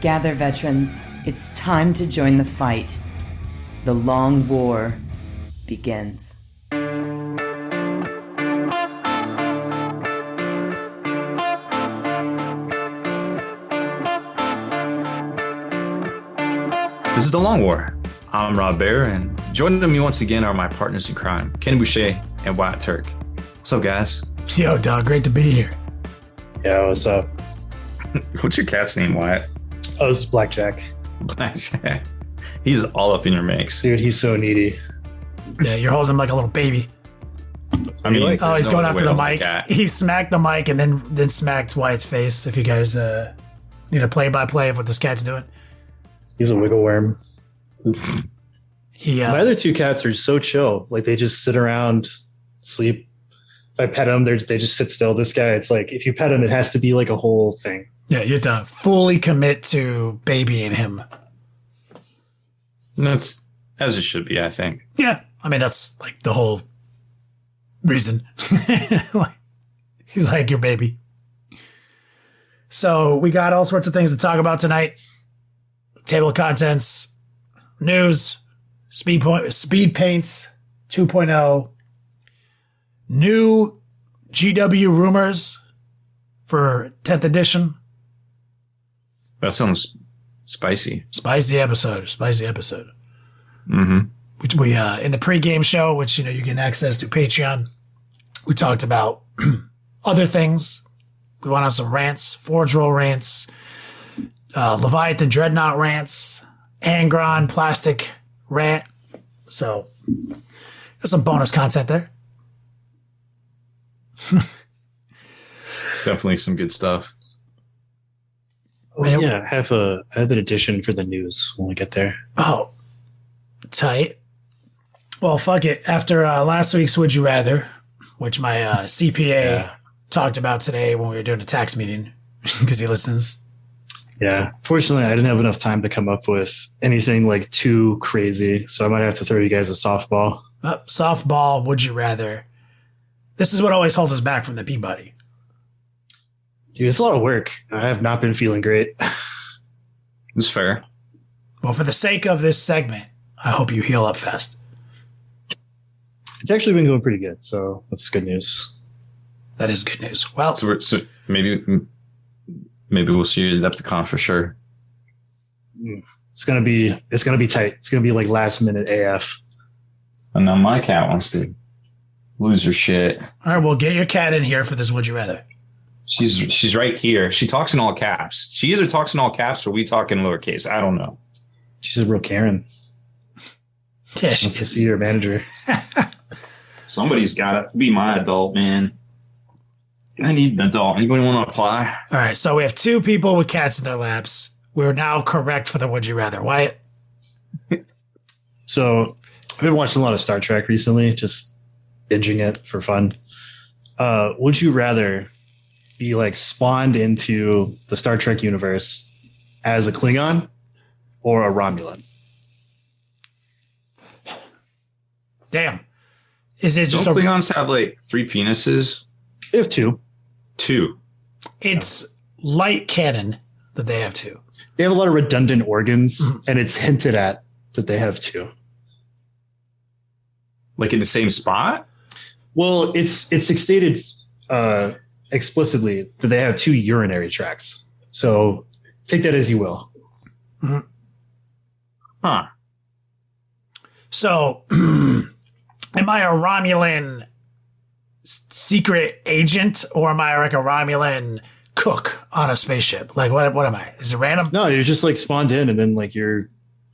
Gather, veterans. It's time to join the fight. The long war begins. This is The Long War. I'm Rob Baer, and joining me once again are my partners in crime, Boucher and Wyatt Turk. What's up, guys? Yo, dog, great to be here. Yeah, what's up? What's your cat's name, Wyatt? Oh, this is Blackjack. Blackjack. He's all up in your mix. Dude, he's so needy. Yeah, you're holding him like a little baby. I mean, oh, he's going after the mic. Cat. He smacked the mic and then smacked Wyatt's face. If you guys need a play-by-play of what this cat's doing. He's a wiggle worm. My other two cats are so chill. Like, they just sit around, sleep. If I pet them, they just sit still. This guy, it's like, if you pet him, it has to be like a whole thing. Yeah, you have to fully commit to babying him. That's as it should be, I think. Yeah, I mean, that's like the whole reason. He's like your baby. So we got all sorts of things to talk about tonight. Table of contents, news, Speedpaint 2.0, new GW rumors for 10th edition. That sounds spicy. Spicy episode. Mm-hmm. Which we in the pregame show, which you can access through Patreon, we talked about other things. We went on some rants, Forge Roll rants, Leviathan Dreadnought rants, Angron Plastic rant. So there's some bonus content there. Definitely some good stuff. Oh, yeah, I have an addition for the news when we get there. Oh, tight. Well, fuck it. After last week's Would You Rather, which my CPA talked about today when we were doing a tax meeting, because he listens. Yeah. Fortunately, I didn't have enough time to come up with anything like too crazy, so I might have to throw you guys a softball. Softball, Would You Rather. This is what always holds us back from the Peabody. Dude, it's a lot of work. I have not been feeling great. It's fair. Well, for the sake of this segment, I hope you heal up fast. It's actually been going pretty good, so that's good news. That is good news. Well, so maybe we'll see you at Adepticon for sure. It's gonna be tight. It's gonna be like last minute AF. And now my cat wants to lose her shit. All right, well, get your cat in here for this Would You Rather. She's right here. She talks in all caps. She either talks in all caps or we talk in lowercase. I don't know. She's a real Karen. Yeah, she Wants to is. see her manager. Somebody's got to be my adult, man. I need an adult. Anybody want to apply? All right, so we have two people with cats in their laps. We're now correct for the Would You Rather. Wyatt? So I've been watching a lot of Star Trek recently, just binging it for fun. Would you rather be like spawned into the Star Trek universe as a Klingon or a Romulan? Damn. Is it just Don't Klingons have like 3 penises? They have 2. 2. It's light canon that they have two. They have a lot of redundant organs, and it's hinted at that they have 2. Like in the same spot? Well, it's stated explicitly that they have 2 urinary tracts. So take that as you will. Mm-hmm. Huh. So, am I a Romulan secret agent or am I like a Romulan cook on a spaceship? Like, what am I? Is it random? No, you're just like spawned in and then like you're...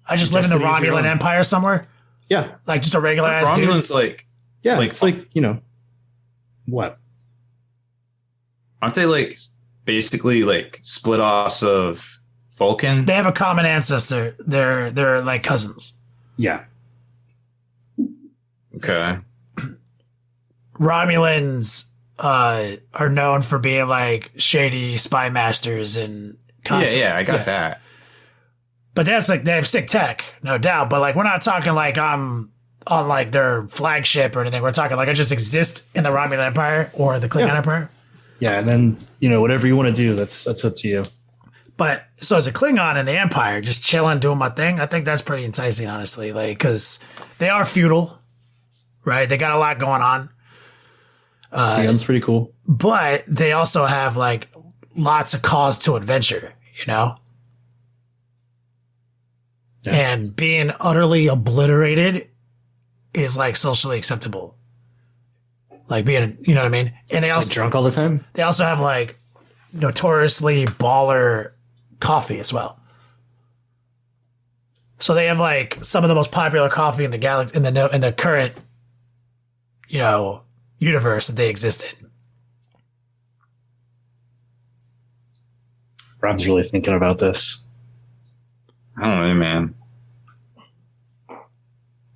I just live in the Romulan Empire somewhere? Yeah. Like just a regular ass dude? Romulans like... Yeah, like, it's like, what? Aren't they like basically like split offs of Vulcan? They have a common ancestor. They're like cousins. Yeah. Okay. Romulans are known for being like shady spy masters and Yeah, I got that. But that's like they have sick tech, no doubt. But like we're not talking like I'm on like their flagship or anything. We're talking like I just exist in the Romulan Empire or the Klingon Empire. Yeah, and then whatever you want to do, that's up to you. But so as a Klingon in the Empire, just chilling, doing my thing, I think that's pretty enticing, honestly. Like, because they are feudal, right? They got a lot going on. Klingons pretty cool. But they also have like lots of cause to adventure, you know? Yeah. And being utterly obliterated is like socially acceptable. Like being, you know what I mean? And they also like drunk all the time. They also have like notoriously baller coffee as well. So they have like some of the most popular coffee in the galaxy in the current, you know, universe that they exist in. Rob's really thinking about this. I don't know, man.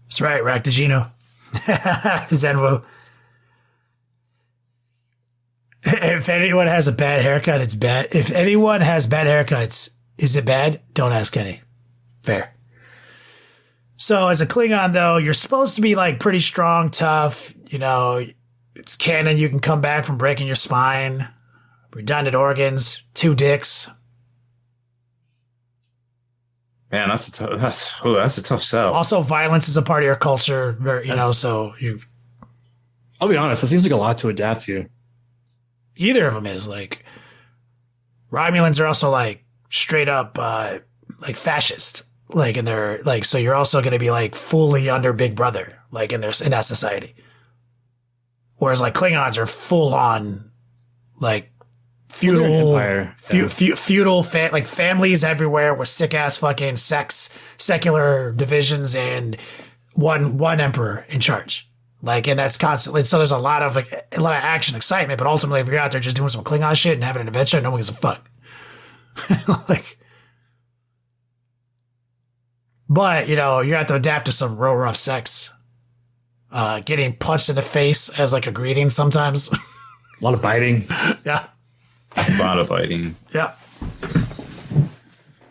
That's right, Raktajino. Zenwu. If anyone has a bad haircut, it's bad. If anyone has bad haircuts, is it bad? Don't ask any. Fair. So as a Klingon, though, you're supposed to be like pretty strong, tough. You know, it's canon. You can come back from breaking your spine, redundant organs, 2 dicks. Man, that's a tough sell. Also, violence is a part of your culture, you know. So you. I'll be honest. That seems like a lot to adapt to. Either of them is like. Romulans are also like straight up like fascist, like in their like. So you're also going to be like fully under Big Brother, like in that society. Whereas like Klingons are full on, like feudal, feudal, like families everywhere with sick ass fucking secular divisions and one emperor in charge. Like, and that's constantly, so there's a lot of action, excitement, but ultimately if you're out there just doing some Klingon shit and having an adventure, no one gives a fuck. Like, but you know, you have to adapt to some real rough sex. Getting punched in the face as like a greeting sometimes. A lot of biting. Yeah. A lot of biting. Yeah.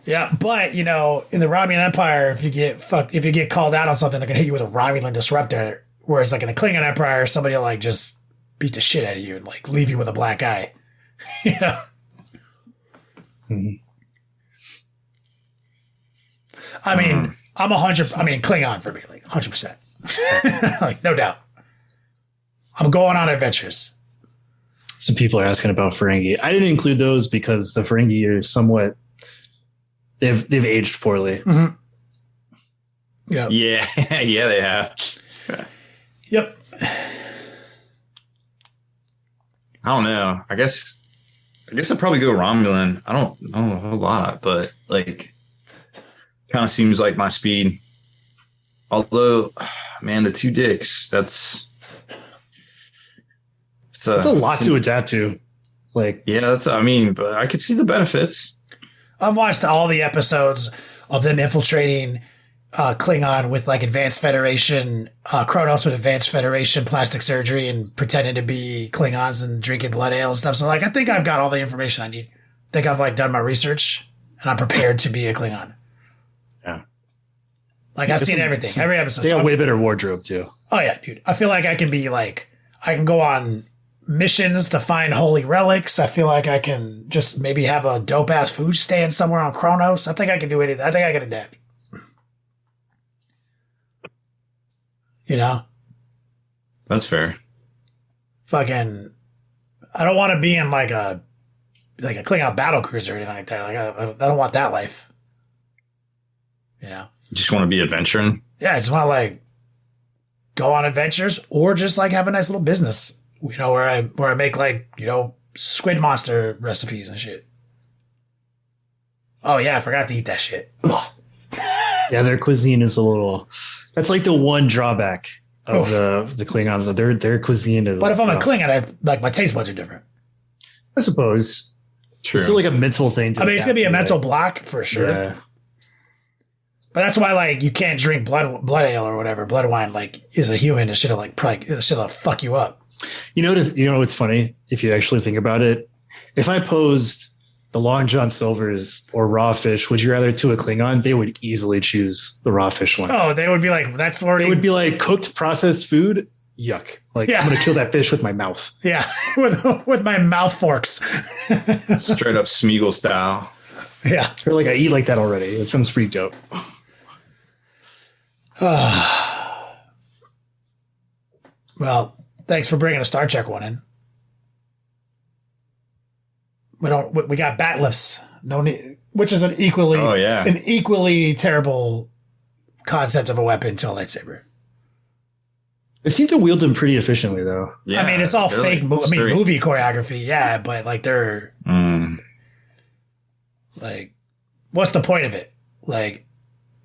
Yeah, but you know, in the Romulan Empire, if you get called out on something, they're gonna hit you with a Romulan disruptor. Whereas like in the Klingon Empire, somebody will like just beat the shit out of you and like leave you with a black eye. You know? Mm-hmm. I mean, Klingon for me, like 100%. Like, no doubt. I'm going on adventures. Some people are asking about Ferengi. I didn't include those because the Ferengi are somewhat they've aged poorly. Mm-hmm. Yeah. Yeah. Yeah, they have. Yep. I don't know. I guess I'd probably go Romulan. I don't know a whole lot, but like kind of seems like my speed. Although, man, the 2 dicks, that's a lot to adapt to. Like, yeah, but I could see the benefits. I've watched all the episodes of them infiltrating Klingon with like Advanced Federation, Kronos with Advanced Federation plastic surgery and pretending to be Klingons and drinking blood ale and stuff. So like, I think I've got all the information I need. I think I've like done my research and I'm prepared to be a Klingon. Yeah. Like I've seen everything, every episode. They got way better wardrobe too. Oh yeah, dude. I feel like I can go on missions to find holy relics. I feel like I can just maybe have a dope ass food stand somewhere on Kronos. I think I can do anything. I think I can adapt. You know? That's fair. Fucking, I don't want to be in like a Klingon battle cruiser or anything like that. Like I don't want that life. You know? You just want to be adventuring? Yeah, I just want to like go on adventures or just like have a nice little business. You know, where I make like, you know, squid monster recipes and shit. Oh yeah, I forgot to eat that shit. Ugh. Yeah, their cuisine is a little. That's like the one drawback of the Klingons. Their cuisine is. But if I'm a Klingon, my taste buds are different. I suppose. True. It's still like a mental thing. It's gonna be a mental block for sure. Yeah. But that's why like you can't drink blood ale or whatever. Blood wine like is a human. It should have fuck you up. You know what's funny? If you actually think about it, if I posed the Long John Silvers or raw fish, would you rather to a Klingon? They would easily choose the raw fish one. Oh, they would be like, that's already. It would be like cooked processed food. Yuck. Like, yeah. I'm going to kill that fish with my mouth. Yeah. with my mouth forks. Straight up Smeagol style. Yeah. Or like I eat like that already. It sounds pretty dope. Well, thanks for bringing a Star Trek one in. We got batlifts. No need, which is an equally terrible concept of a weapon to a lightsaber. They seem to wield them pretty efficiently, though. Yeah, I mean, it's all fake. Movie choreography, yeah, but like they're like, what's the point of it? Like,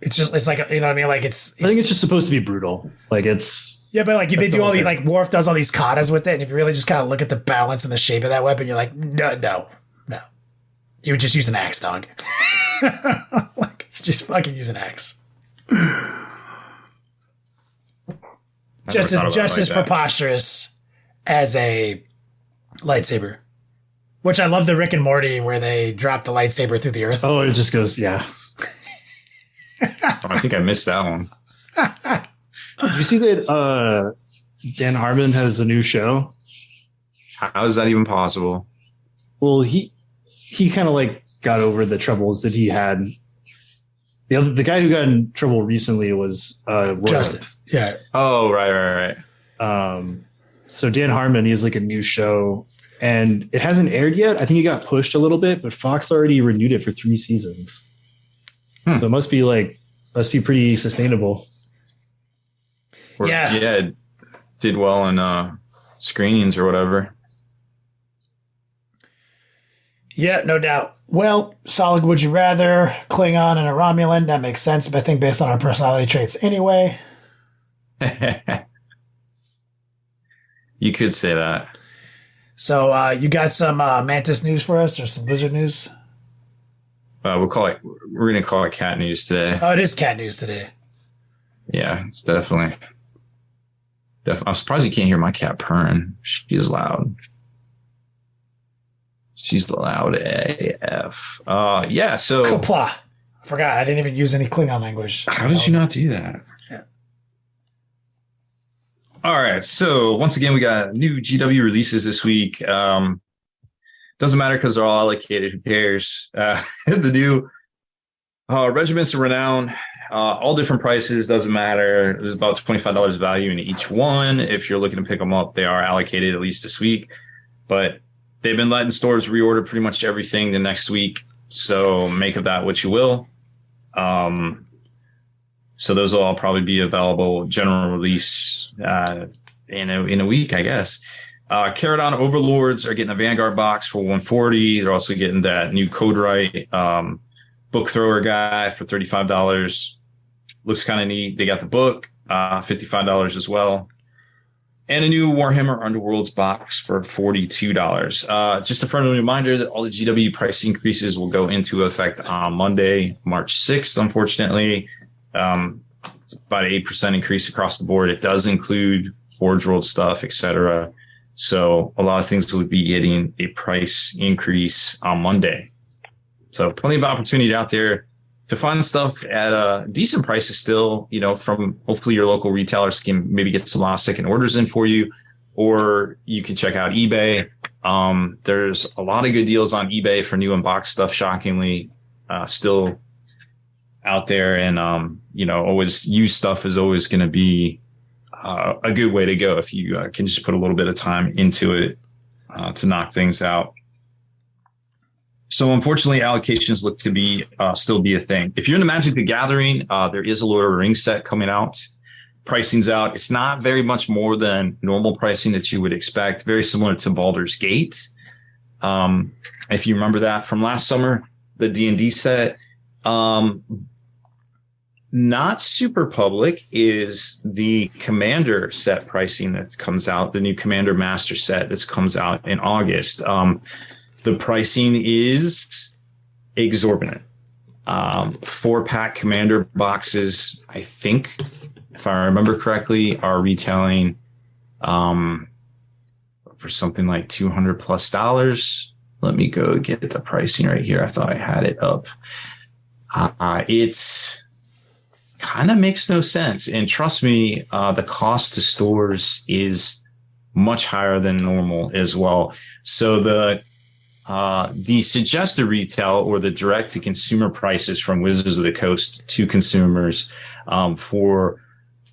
it's like, you know what I mean? Like, I think it's just supposed to be brutal. Like yeah, but like they do all these, like Worf does all these katas with it, and if you really just kind of look at the balance and the shape of that weapon, you're like, no, you would just use an axe, dog. Like, just fucking use an axe. Just as preposterous as a lightsaber. Which I love the Rick and Morty where they drop the lightsaber through the earth. Oh, it just goes, yeah. I think I missed that one. Did you see that Dan Harmon has a new show? How is that even possible? Well, he kind of like got over the troubles that he had. The guy who got in trouble recently was Justin. Yeah. Oh, right. So Dan Harmon, he has like a new show, and it hasn't aired yet. I think it got pushed a little bit, but Fox already renewed it for 3 seasons. So it must be pretty sustainable. Yeah, it did well in screenings or whatever. Yeah, no doubt. Well, solid would you rather, Klingon and a Romulan, that makes sense, but I think based on our personality traits anyway. You could say that. So you got some Mantis news for us or some Blizzard news? We're going to call it cat news today. Oh, it is cat news today. Yeah, it's definitely. I'm surprised you can't hear my cat purring. She is loud. She's loud AF. Yeah, so. Kapla. I forgot. I didn't even use any Klingon language. How did you not do that? Yeah. All right. So once again, we got new GW releases this week. Doesn't matter because they're all allocated. Who cares? The new Regiments of Renown, all different prices. Doesn't matter. There's about $25 value in each one. If you're looking to pick them up, they are allocated at least this week. But they've been letting stores reorder pretty much everything the next week. So make of that what you will. So those will all probably be available general release in a week, I guess. Caradon Overlords are getting a Vanguard box for $140. They're also getting that new Code Right book thrower guy for $35. Looks kind of neat. They got the book, $55 as well. And a new Warhammer Underworlds box for $42. Just a friendly reminder that all the GW price increases will go into effect on Monday, March 6th, unfortunately. It's about an 8% increase across the board. It does include Forge World stuff, etc. So a lot of things will be getting a price increase on Monday. So plenty of opportunity out there to find stuff at decent prices still, from hopefully your local retailers can maybe get some last second orders in for you, or you can check out eBay. There's a lot of good deals on eBay for new unboxed stuff, shockingly, still out there. And, always used stuff is always going to be a good way to go if you can just put a little bit of time into it to knock things out. So unfortunately, allocations look to be still be a thing. If you're in the Magic the Gathering, there is a Lord of the Rings set coming out. Pricing's out. It's not very much more than normal pricing that you would expect. Very similar to Baldur's Gate. If you remember that from last summer, the D&D set. Not super public is the Commander set pricing that comes out, the new Commander Master set that comes out in August. The pricing is exorbitant. 4-pack Commander boxes, I think, if I remember correctly, are retailing for something like $200+. Let me go get the pricing right here. I thought I had it up. It's kind of makes no sense. And trust me, the cost to stores is much higher than normal as well. So the the suggested retail or the direct to consumer prices from Wizards of the Coast to consumers for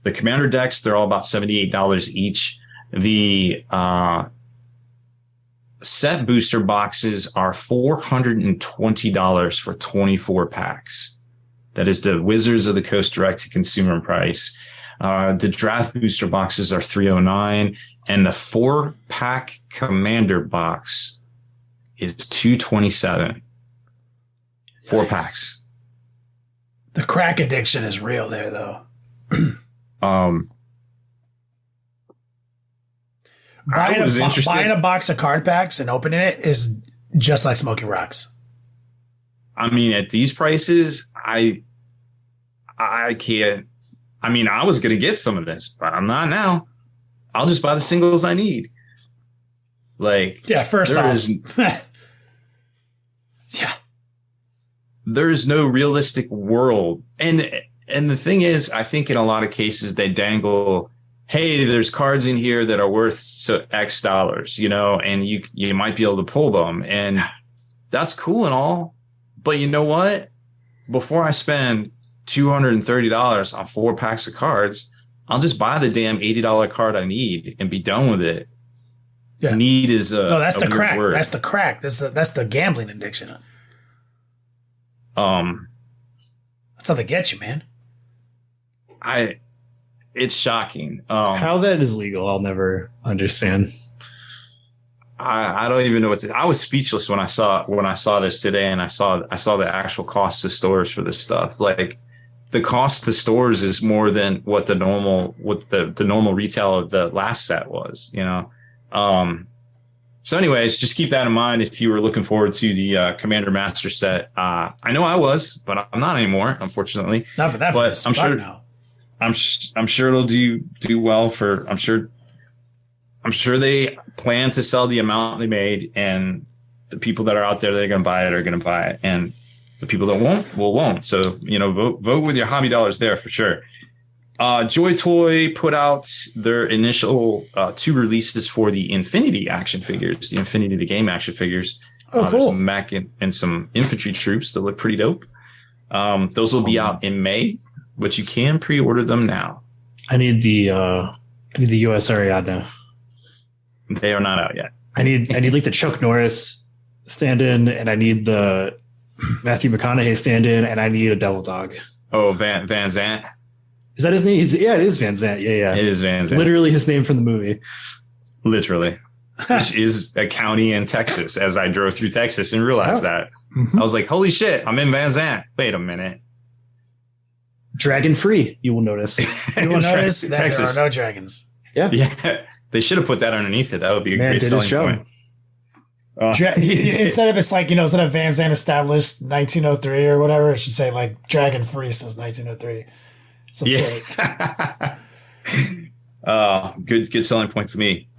the Commander decks, they're all about $78 each. The set booster boxes are $420 for 24 packs. That is the Wizards of the Coast direct to consumer price. The draft booster boxes are $309, and the 4-pack Commander box is $227. 4 packs. The crack addiction is real there, though. Buying a box of card packs and opening it is just like smoking rocks. I mean, at these prices, I can't. I mean, I was going to get some of this, but I'm not now. I'll just buy the singles I need. Like, yeah, first off. Yeah. There's no realistic world. And the thing is, I think in a lot of cases they dangle, hey, there's cards in here that are worth X dollars, you know, and you might be able to pull them. And that's cool and all. But you know what? Before I spend $230 on 4 packs of cards, I'll just buy the damn $80 card I need and be done with it. Yeah. Need is that's the crack. Word. That's the crack. That's the gambling addiction. That's how they get you, man. It's shocking. How that is legal, I'll never understand. I don't even know what to. I was speechless when I saw this today, and I saw the actual cost to stores for this stuff. Like, the cost to stores is more than what the normal retail of the last set was, you know. So anyways, just keep that in mind if you were looking forward to the Commander Master set. I know I was, but I'm not anymore, unfortunately. Not for that. But I'm sure now. I'm sure it'll do well for. I'm sure they plan to sell the amount they made, and the people that are out there that are going to buy it are going to buy it, and the people that won't. So, you know, vote with your hobby dollars there for sure. Joy Toy put out their initial 2 releases for the Infinity action figures, the Infinity the Game action figures. Oh, cool. There's some mech and some infantry troops that look pretty dope. Those will be out in May, but you can pre-order them now. I need the US Ariadne. They are not out yet. I need like the Chuck Norris stand-in, and I need the Matthew McConaughey stand-in, and I need a Devil Dog. Oh, Van Zant. Is that his name? Yeah, it is Van Zant. Yeah. It is Van Zant. Literally his name from the movie. Literally. Which is a county in Texas, as I drove through Texas and realized that. Mm-hmm. I was like, holy shit, I'm in Van Zant. Wait a minute. Dragon free, you will notice. You will notice that Texas. There are no dragons. Yeah. Yeah. They should have put that underneath it. That would be a great selling point. Instead of it's like, you know, instead of Van Zandt established 1903 or whatever, it should say like Dragon Free since 1903. Some shit. Good selling point to me.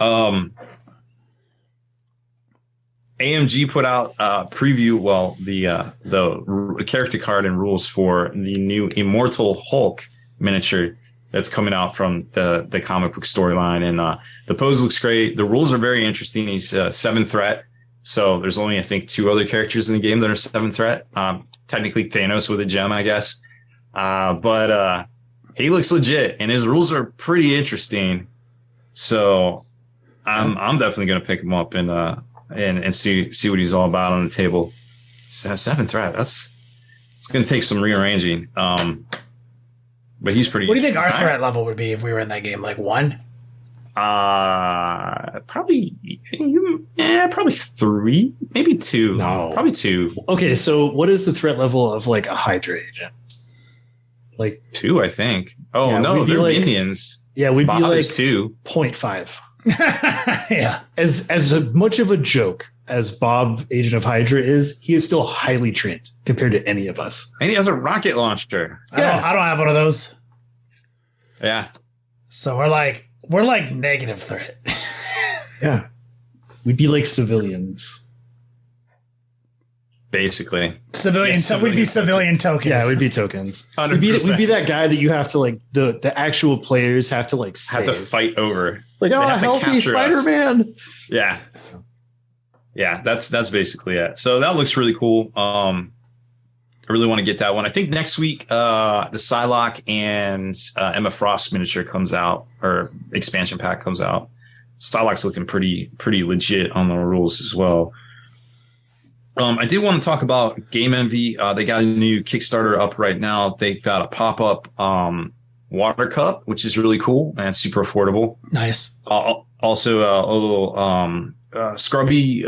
AMG put out a preview. Well, the character card and rules for the new Immortal Hulk miniature that's coming out from the comic book storyline, and the pose looks great. The rules are very interesting. He's 7 threat, so there's only I think 2 other characters in the game that are 7 threat. Technically Thanos with a gem, I guess, but he looks legit, and his rules are pretty interesting. So I'm definitely gonna pick him up and see what he's all about on the table. 7 threat. It's gonna take some rearranging. But he's pretty. What do you think our threat level would be if we were in that game? Like 1? Probably 3, maybe 2. No, probably 2. Okay, so what is the threat level of like a Hydra agent? Like 2, I think. Oh yeah, no, they're like, minions. Yeah, we'd Bob be like 2. 0.5. Yeah. As much of a joke as Bob, Agent of Hydra, is, he is still highly trained compared to any of us. And he has a rocket launcher. Yeah. I don't have one of those. Yeah. So we're like negative threat. Yeah. We'd be like civilians. Basically. We'd be civilian tokens. Yeah, we'd be tokens. We'd be that guy that you have to like the actual players have to like save. Have to fight over. Like, oh, help me, Spider-Man. Yeah. Yeah, that's basically it. So that looks really cool. I really want to get that one. I think next week, the Psylocke and Emma Frost miniature comes out, or expansion pack comes out. Psylocke's looking pretty legit on the rules as well. I did want to talk about Game Envy. They got a new Kickstarter up right now. They've got a pop-up water cup, which is really cool and super affordable. Nice. Also, a little scrubby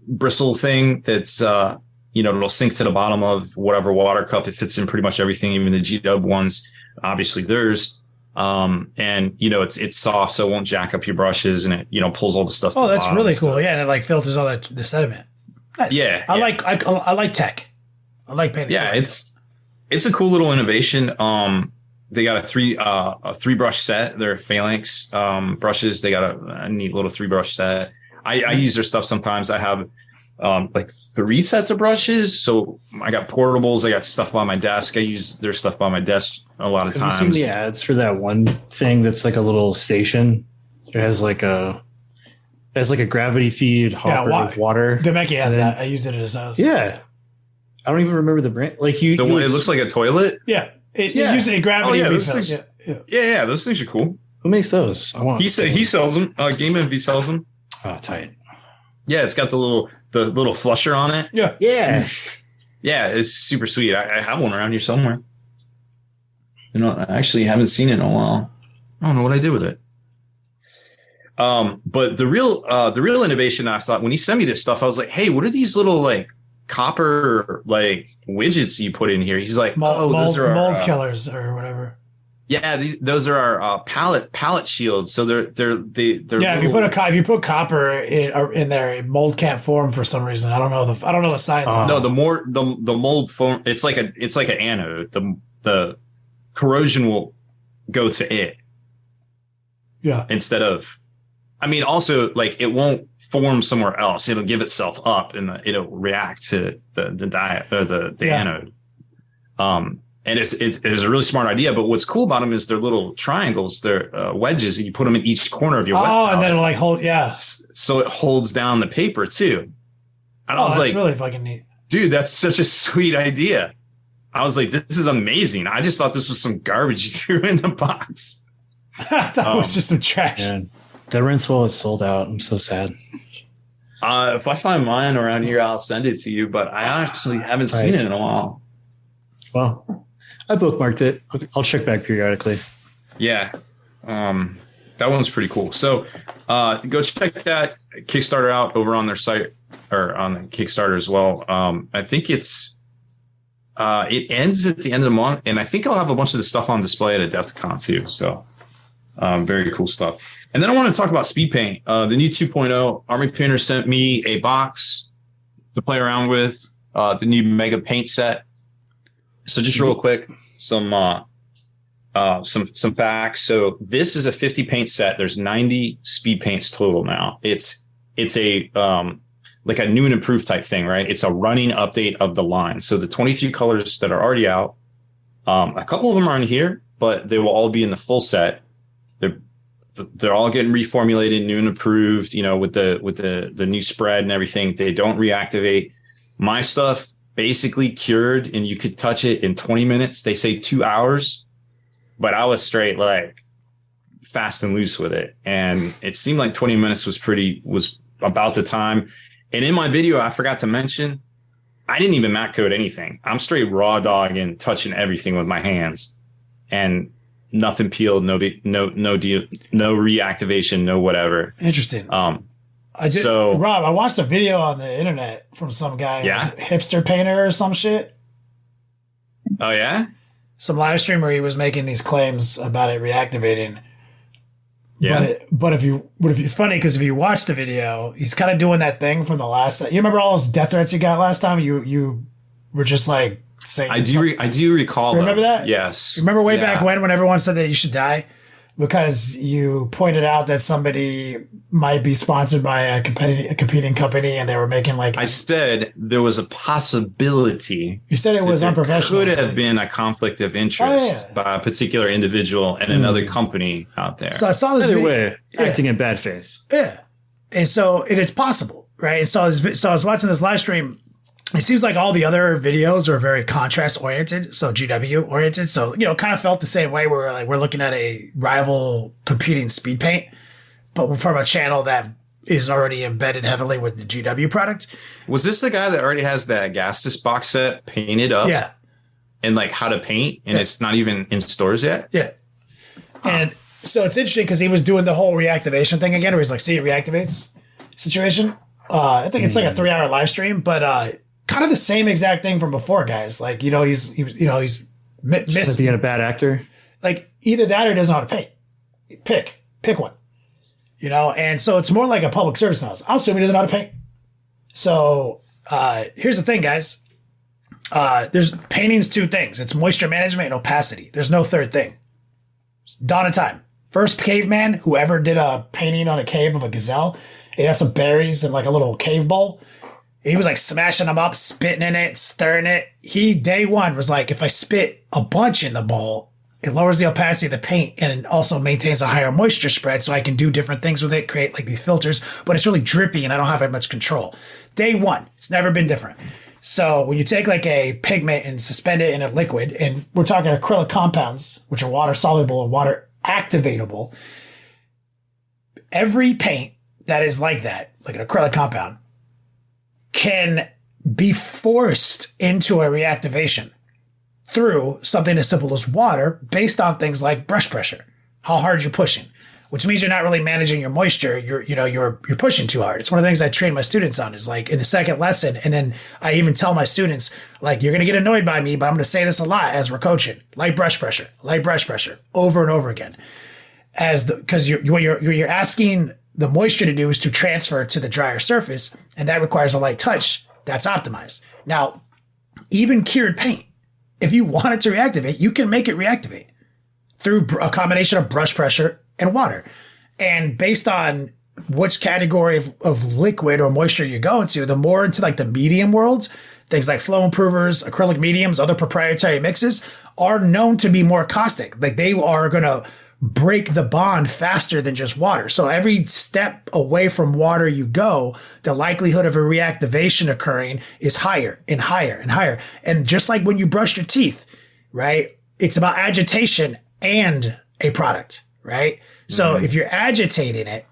bristle thing that's it'll sink to the bottom of whatever water cup. It fits in pretty much everything, even the G-Dub ones. Obviously, theirs. And it's soft, so it won't jack up your brushes, and it pulls all the stuff. Oh, that's really cool. Yeah, and it like filters all the sediment. Nice. Yeah, I like tech. I like painting. Yeah, it's a cool little innovation. They got a three brush set. They're Phalanx brushes. They got a neat little 3-brush set. I use their stuff sometimes. I have like 3 sets of brushes. So I got portables. I got stuff by my desk. I use their stuff by my desk a lot of times. Have you seen the ads for that one thing that's like a little station? It has like a gravity feed hopper with water. Demeki has that. I use it at his house. Yeah. I don't even remember the brand. Like it looks like a toilet. Yeah. It uses a gravity refills. Yeah, those things are cool. Who makes those? He sells them. Game Envy sells them. Oh, tight. Yeah, it's got the little flusher on it. Yeah. Yeah. Yeah, it's super sweet. I have one around here somewhere. I actually haven't seen it in a while. I don't know what I did with it. But the real innovation, I thought when he sent me this stuff, I was like, hey, what are these little like copper like widgets you put in here? He's like, those are mold killers or whatever. Yeah, those are our pallet shields. So they're yeah. If you put copper in there, mold can't form for some reason. I don't know the science. No, the mold form. It's like an anode. The corrosion will go to it. Yeah. Instead of, also like it won't form somewhere else. It'll give itself up and it'll react to the anode. And it's a really smart idea. But what's cool about them is they're little triangles. They're wedges, and you put them in each corner of your wet palette. And then it'll like hold. Yeah. So it holds down the paper too. And I was like, really fucking neat, dude. That's such a sweet idea. I was like, this is amazing. I just thought this was some garbage you threw in the box. That was just some trash. Man, the Rinsewell is sold out. I'm so sad. If I find mine around here, I'll send it to you. But I actually haven't seen it in a while. Well, I bookmarked it. I'll check back periodically. Yeah. That one's pretty cool. So go check that Kickstarter out over on their site or on the Kickstarter as well. I think it ends at the end of the month, and I think I'll have a bunch of the stuff on display at Adepticon too. So very cool stuff. And then I want to talk about Speedpaint. The new 2.0. Army Painter sent me a box to play around with, the new Mega Paint set. So just real quick, some facts. So this is a 50 paint set. There's 90 speed paints total now. It's a like a new and improved type thing, right? It's a running update of the line. So the 23 colors that are already out, a couple of them are in here, but they will all be in the full set. They're all getting reformulated, new and improved, with the new spread and everything. They don't reactivate. My stuff basically cured, and you could touch it in 20 minutes. They say 2 hours, but I was straight like fast and loose with it. And it seemed like 20 minutes was about the time. And in my video, I forgot to mention, I didn't even matte coat anything. I'm straight raw dogging, touching everything with my hands, and nothing peeled, no reactivation, no whatever. Interesting. Rob, I watched a video on the internet from some guy, like hipster painter or some shit. Oh yeah, some live stream where he was making these claims about it reactivating. Yeah, but it's funny because if you watch the video, he's kind of doing that thing from the last. You remember all those death threats you got last time? You were just like saying. I do recall. Remember that? Yes. Remember way back when everyone said that you should die because you pointed out that somebody might be sponsored by a competing company, and they were making like. I said there was a possibility. You said it was unprofessional. Could have been a conflict of interest by a particular individual and another company out there. So I saw this Either way, acting in bad faith. Yeah, and so it's possible. right? And so I was watching this live stream. It seems like all the other videos are very contrast oriented, so GW oriented. So, kind of felt the same way where we're looking at a rival competing speed paint, but from a channel that is already embedded heavily with the GW product. Was this the guy that already has that Gastus box set painted up? Yeah. And like how to paint, and it's not even in stores yet? Yeah. And so it's interesting because he was doing the whole reactivation thing again, where he's like, see, it reactivates situation. I think it's like a 3-hour live stream, but kind of the same exact thing from before, guys. Like, he's missed being a bad actor. Like either that or he doesn't know how to paint. Pick one. And so it's more like a public service now. I'll assume he doesn't know how to paint. So here's the thing, guys. There's painting's two things. It's moisture management and opacity. There's no third thing. It's dawn of time. First caveman who ever did a painting on a cave of a gazelle. He had some berries in like a little cave bowl. He was like smashing them up, spitting in it, stirring it. Day one was like, if I spit a bunch in the bowl, it lowers the opacity of the paint and also maintains a higher moisture spread so I can do different things with it, create like these filters, but it's really drippy and I don't have that much control. Day one, it's never been different. So when you take like a pigment and suspend it in a liquid, and we're talking acrylic compounds, which are water soluble and water activatable, every paint that is like that, like an acrylic compound, can be forced into a reactivation through something as simple as water based on things like brush pressure, how hard you're pushing, which means you're not really managing your moisture. You're pushing too hard. It's one of the things I train my students on is like in the second lesson. And then I even tell my students, like, you're going to get annoyed by me, but I'm going to say this a lot as we're coaching, light brush pressure, over and over again. Because what you're asking the moisture to do is to transfer to the drier surface. And that requires a light touch that's optimized. Now, even cured paint, if you want it to reactivate, you can make it reactivate through a combination of brush pressure and water. And based on which category of liquid or moisture you go into, the more into like the medium worlds, things like flow improvers, acrylic mediums, other proprietary mixes are known to be more caustic. Like they are going to break the bond faster than just water. So every step away from water you go, the likelihood of a reactivation occurring is higher and higher and higher. And just like when you brush your teeth, right? It's about agitation and a product, right? So if you're agitating it,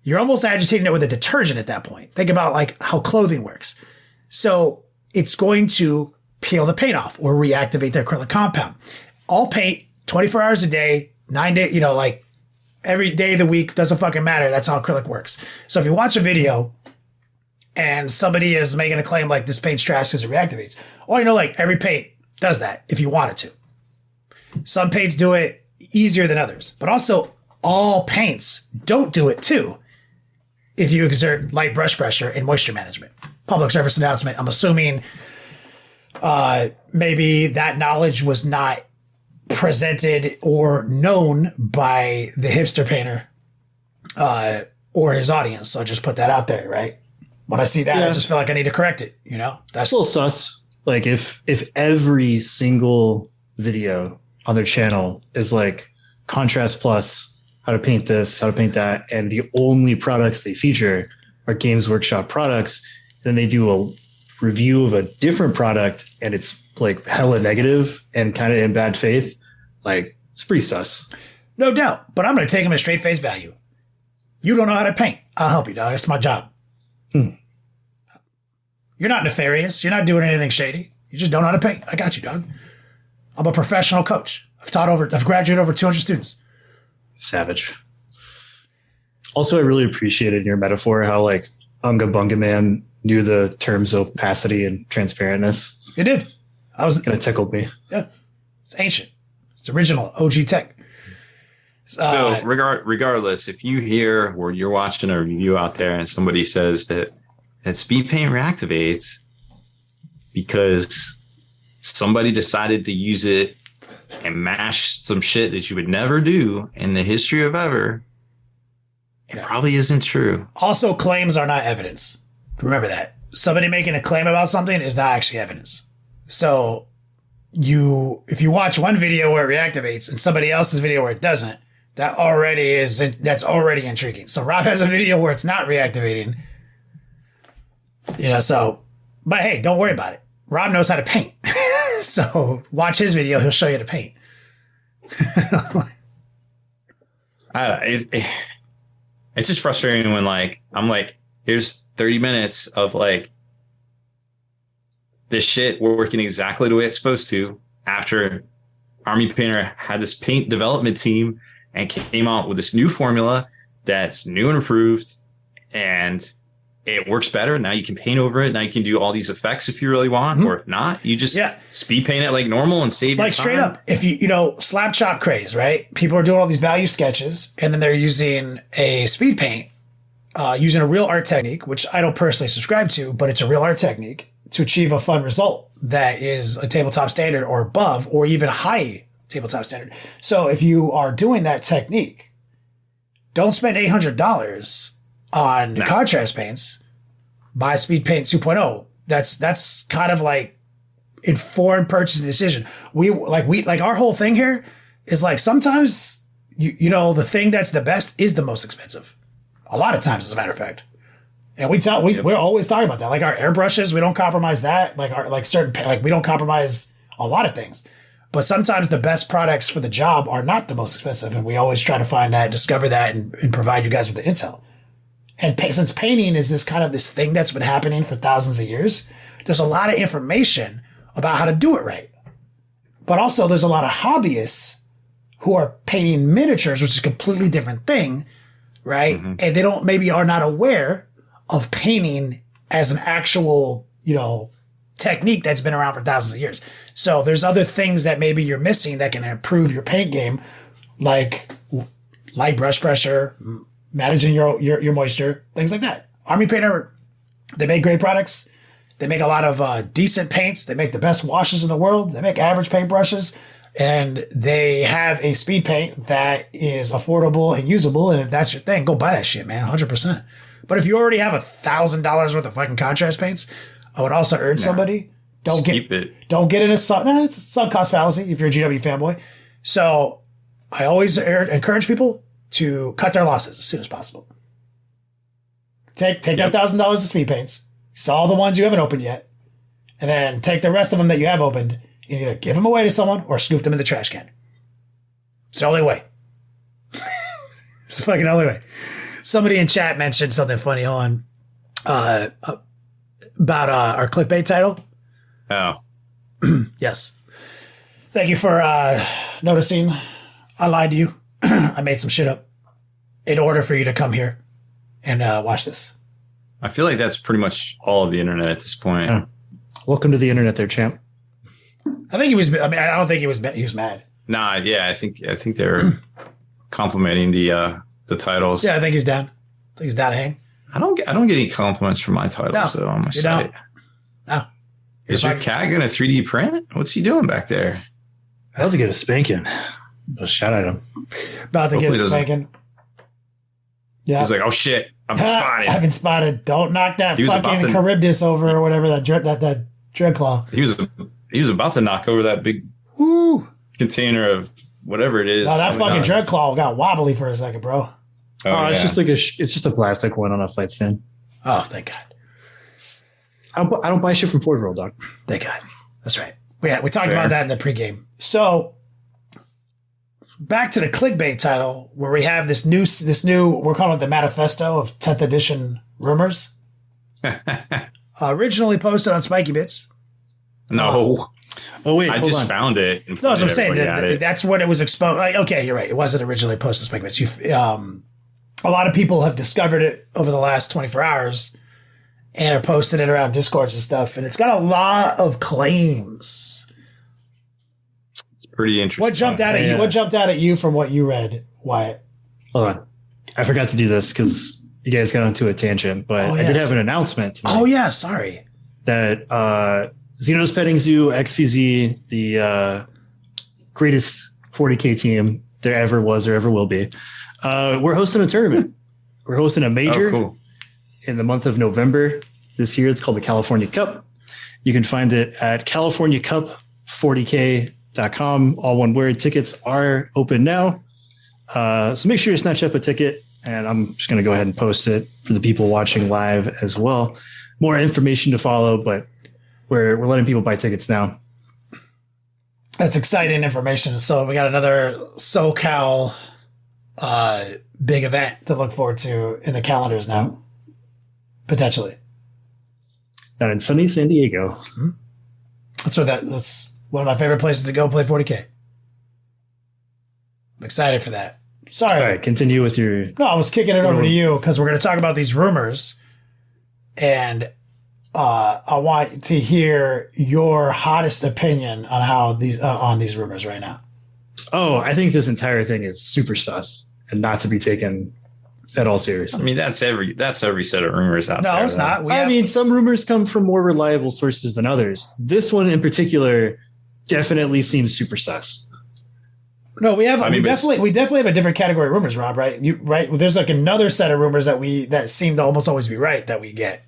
you're almost agitating it with a detergent at that point. Think about like how clothing works. So it's going to peel the paint off or reactivate the acrylic compound. All paint, 24 hours a day, 9 days, like every day of the week, doesn't fucking matter. That's how acrylic works. So if you watch a video and somebody is making a claim like this paint's trash because it reactivates, or like every paint does that if you want it to. Some paints do it easier than others, but also all paints don't do it too if you exert light brush pressure and moisture management. Public service announcement. I'm assuming maybe that knowledge was not presented or known by the hipster painter or his audience. So I just put that out there, right? When I see that, I just feel like I need to correct it. That's a little sus. Like if every single video on their channel is like contrast plus, how to paint this, how to paint that, and the only products they feature are Games Workshop products, then they do a review of a different product and it's like hella negative and kind of in bad faith, like it's pretty sus. No doubt, but I'm going to take them at straight face value. You don't know how to paint. I'll help you, dog. That's my job. You're not nefarious. You're not doing anything shady. You just don't know how to paint. I got you, dog. I'm a professional coach. I've graduated over 200 students. Savage. Also, I really appreciated your metaphor, how like Unga Bunga Man knew the terms opacity and transparentness. It did. Kind of tickled me. Yeah. It's ancient. It's original. OG tech. So regardless, if you hear or you're watching a review out there and somebody says that speed paint reactivates because somebody decided to use it and mash some shit that you would never do in the history of ever, it probably isn't true. Also, claims are not evidence. Remember that. Somebody making a claim about something is not actually evidence. So if you watch one video where it reactivates and somebody else's video where it doesn't, that's already intriguing. So Rob has a video where it's not reactivating. But hey, don't worry about it. Rob knows how to paint. So watch his video. He'll show you to paint. It's just frustrating when I'm like, here's 30 minutes of this shit working exactly the way it's supposed to after Army Painter had this paint development team and came out with this new formula that's new and improved, and it works better. Now you can paint over it. Now you can do all these effects if you really want, or if not, you just speed paint it like normal and save your time. Straight up. If you slap chop craze, right? People are doing all these value sketches and then they're using a speed paint, using a real art technique, which I don't personally subscribe to, but it's a real art technique to achieve a fun result that is a tabletop standard or above, or even high tabletop standard. So if you are doing that technique, don't spend $800 on contrast paints. Buy Speedpaint 2.0. That's kind of like informed purchasing decision. We our whole thing here is sometimes the thing that's the best is the most expensive. A lot of times, as a matter of fact. And we're always talking about that. Like our airbrushes, we don't compromise that. We don't compromise a lot of things. But sometimes the best products for the job are not the most expensive, and we always try to find that, discover that, and provide you guys with the intel. And since painting is this thing that's been happening for thousands of years, there's a lot of information about how to do it right. But also there's a lot of hobbyists who are painting miniatures, which is a completely different thing, right? Mm-hmm. And they are not aware of painting as an actual, technique that's been around for thousands of years. So there's other things that maybe you're missing that can improve your paint game, like light brush pressure, managing your moisture, things like that. Army Painter, they make great products. They make a lot of decent paints. They make the best washes in the world. They make average paint brushes. And they have a speed paint that is affordable and usable. And if that's your thing, go buy that shit, man, 100%. But if you already have $1,000 worth of fucking contrast paints, I would also urge somebody, don't get in a sunk cost fallacy if you're a GW fanboy. So I always encourage people to cut their losses as soon as possible. Take that $1,000 of speed paints, sell the ones you haven't opened yet, and then take the rest of them that you have opened and either give them away to someone or scoop them in the trash can. It's the only way. It's the fucking only way. Somebody in chat mentioned something funny about our clickbait title. Oh. Yes. Thank you for noticing. I lied to you. I made some shit up in order for you to come here and watch this. I feel like that's pretty much all of the internet at this point. Yeah. Welcome to the internet there, champ. I think he was, I don't think he was mad. Nah, yeah, I think they're complimenting the titles. Yeah, I think he's down. I think he's down to hang. I don't get any compliments for my titles though on my site. No. Is your cat gonna 3D print? What's he doing back there? About to get a spanking. But shout at him. About to get a spanking. Yeah. He's like, oh shit, I've been spotted. I've been spotted. Don't knock that fucking Charybdis over or whatever that Dreadclaw. He was about to knock over that big container of whatever it is. Oh, that fucking Dreadclaw got wobbly for a second, bro. Oh, it's just it's just a plastic one on a flight stand. Oh, thank God. I don't buy shit from Porterville, dog. Thank God. That's right. We talked about that in the pregame. So back to the clickbait title, where we have this new we're calling it the manifesto of 10th edition rumors. Originally posted on Spiky Bits. No. Oh wait, I just found it. No, that's what I'm saying. That's when it was exposed. Okay, you're right. It wasn't originally posted on Spiky Bits. A lot of people have discovered it over the last 24 hours and are posting it around Discords and stuff. And it's got a lot of claims. It's pretty interesting. What jumped out at you? What jumped out at you from what you read, Wyatt? Hold on. I forgot to do this because you guys got onto a tangent, but I did have an announcement. Oh, yeah. Sorry. That Xenos Petting Zoo, XPZ, the greatest 40K team there ever was or ever will be. We're hosting a tournament. We're hosting a major in the month of November this year. It's called the California Cup. You can find it at CaliforniaCup40k.com. All one word. Tickets are open now. So make sure you snatch up a ticket. And I'm just going to go ahead and post it for the people watching live as well. more information to follow, but we're letting people buy tickets now. That's exciting information. So we got another SoCal big event to look forward to in the calendars now, potentially. Down in sunny San Diego. That's one of my favorite places to go play 40K. I'm excited for that. Sorry. All right, continue with your... No, I was kicking it over to you because we're going to talk about these rumors. And I want to hear your hottest opinion on how these rumors right now. Oh, I think this entire thing is super sus and not to be taken at all seriously. I mean, that's every set of rumors out there. No, it's not. I mean, some rumors come from more reliable sources than others. This one in particular definitely seems super sus. No, we definitely have a different category of rumors, Rob. Right? Right? There's like another set of rumors that seem to almost always be right that we get.